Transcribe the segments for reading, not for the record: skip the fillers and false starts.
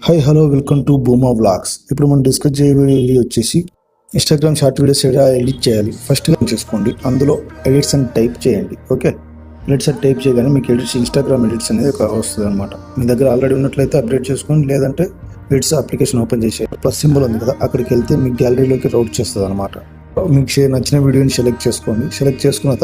Hi hello welcome to Booma vlogs. ఇప్పుడు మనం discuss చేయబోయేది వచ్చేసి ఇన్స్టాగ్రామ్ షార్ట్ వీడియోస్ ఎలా ఎడిట్ చేయాలి. ఫస్ట్గా చేసుకోండి, అందులో ఎడిట్స్ అని టైప్ చేయండి. ఓకే, ఎడిట్స్ అని టైప్ చేయగానే మీకు ఎడిట్స్ ఇన్స్టాగ్రామ్ ఎడిట్స్ అనేది వస్తుంది అనమాట. మీ దగ్గర ఆల్రెడీ ఉన్నట్లయితే అప్డేట్ చేసుకోండి, లేదంటే ఎడిట్స్ అప్లికేషన్ ఓపెన్ చేసే ప్లస్ సింబల్ ఉంది కదా, అక్కడికి వెళ్తే మీ గ్యాలరీలోకి రౌట్ చేస్తుంది అనమాట. మీకు నచ్చిన వీడియోని సెలెక్ట్ చేసుకోండి. సెలెక్ట్ చేసుకున్న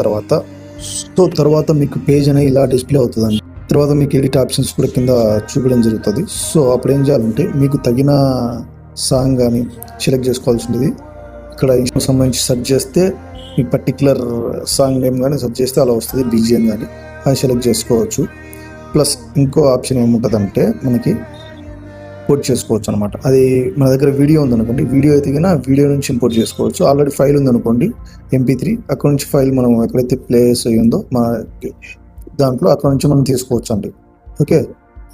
తర్వాత మీకు పేజ్ అనేది ఇలా డిస్ప్లే అవుతుందండి. తర్వాత మీకు ఎడిట్ ఆప్షన్స్ కూడా కింద చూపించడం జరుగుతుంది. సో అప్పుడు ఏం చేయాలంటే మీకు తగిన సాంగ్ కానీ సెలెక్ట్ చేసుకోవాల్సి ఉంటుంది. ఇక్కడ సంబంధించి సెర్చ్ చేస్తే మీకు పర్టికులర్ సాంగ్ నేమ్ కానీ సెర్చ్ చేస్తే అలా వస్తుంది, బీజిఎం కానీ అది సెలెక్ట్ చేసుకోవచ్చు. ప్లస్ ఇంకో ఆప్షన్ ఏముంటుందంటే మనకి ఇంపోర్ట్ చేసుకోవచ్చు అనమాట. అది మన దగ్గర వీడియో ఉందనుకోండి, వీడియో అయితే కన్నా వీడియో నుంచి ఇంపోర్ట్ చేసుకోవచ్చు. ఆల్రెడీ ఫైల్ ఉందనుకోండి MP3, అక్కడ నుంచి ఫైల్ మనం ఎక్కడైతే ప్లేస్ అయ్యిందో మన దాంట్లో అక్కడ నుంచి మనం తీసుకోవచ్చు అండి. ఓకే,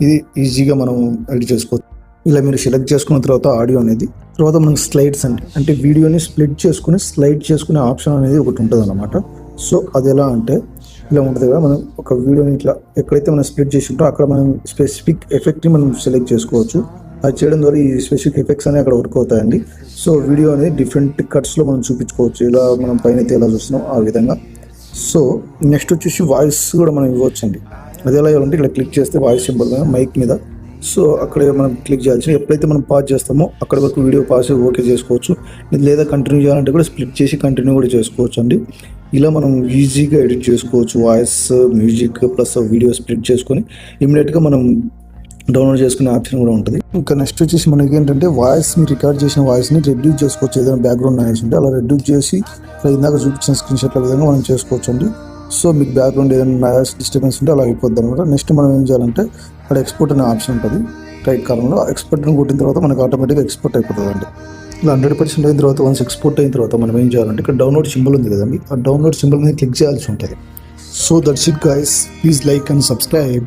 ఇది ఈజీగా మనం ఎడిట్ చేసుకోవచ్చు. ఇలా మీరు సెలెక్ట్ చేసుకున్న తర్వాత ఆడియో అనేది, తర్వాత మనకి స్లైడ్స్ అంటే వీడియోని స్ప్లిట్ చేసుకుని స్లైడ్ చేసుకునే ఆప్షన్ అనేది ఒకటి ఉంటుంది అనమాట. సో అది ఎలా అంటే ఇలా ఉంటుంది కదా, మనం ఒక వీడియోని ఇట్లా ఎక్కడైతే మనం స్ప్లిట్ చేసి ఉంటో అక్కడ మనం స్పెసిఫిక్ ఎఫెక్ట్ని మనం సెలెక్ట్ చేసుకోవచ్చు. అది చేయడం ద్వారా ఈ స్పెసిఫిక్ ఎఫెక్ట్స్ అనేవి అక్కడ వర్క్ అవుతాయండి. సో వీడియో అనేది డిఫరెంట్ కట్స్లో మనం చూపించుకోవచ్చు. ఇలా మనం పైన అయితే ఎలా చూస్తున్నాం ఆ విధంగా. సో నెక్స్ట్ వచ్చేసి వాయిస్ కూడా మనం ఇవ్వచ్చండి. అది ఎలా ఇవ్వాలంటే ఇక్కడ క్లిక్ చేస్తే వాయిస్ సింబల్ మీద మైక్ మీద, సో అక్కడ మనం క్లిక్ చేయాల్సి, ఎప్పుడైతే మనం పాజ్ చేస్తామో అక్కడ వరకు వీడియో పాజ్ ఓకే చేసుకోవచ్చు. లేదా కంటిన్యూ చేయాలంటే కూడా స్ప్లిట్ చేసి కంటిన్యూ కూడా చేసుకోవచ్చు అండి. ఇలా మనం ఈజీగా ఎడిట్ చేసుకోవచ్చు. Voice, music plus video split చేసుకొని ఇమీడియట్గా మనం డౌన్లోడ్ చేసుకునే ఆప్షన్ కూడా ఉంటుంది. ఇంకా నెక్స్ట్ వచ్చేసి మనకి ఏంటంటే వాయిస్ని, రికార్డ్ చేసిన వాయిస్ని రెడ్యూస్ చేసుకోవచ్చు. ఏదైనా బ్యాక్గ్రౌండ్ నాయిస్ ఉంటే అలా రెడ్యూస్ చేసి ఇందాక చూపించిన స్క్రీన్ షాట్ల విధంగా మనం చేసుకోవచ్చు అండి. సో మీకు బ్యాక్గ్రౌండ్ ఏదైనా నాయిస్ డిస్టర్బెన్స్ ఉంటే అలా అయిపోద్ది అనమాట. నెక్స్ట్ మనం ఏం చేయాలంటే అక్కడ ఎక్స్పోర్ట్ అనే ఆప్షన్ ఉంటుంది రైట్ కార్నర్లో. ఎక్స్పోర్ట్ని కొట్టిన తర్వాత మనకు ఆటోమేటిక్గా ఎక్స్పోర్ట్ అయిపోతుంది అండి. ఇలా 100% అయిన తర్వాత వన్స్ ఎక్స్పోర్ట్ అయిన తర్వాత మనం ఏం చేయాలంటే ఇక్కడ డౌన్లోడ్ సింబల్ ఉంది కదండి, ఆ డౌన్లోడ్ సింబల్ మీద క్లిక్ చేయాల్సి ఉంటుంది. So that's it guys, please like and subscribe.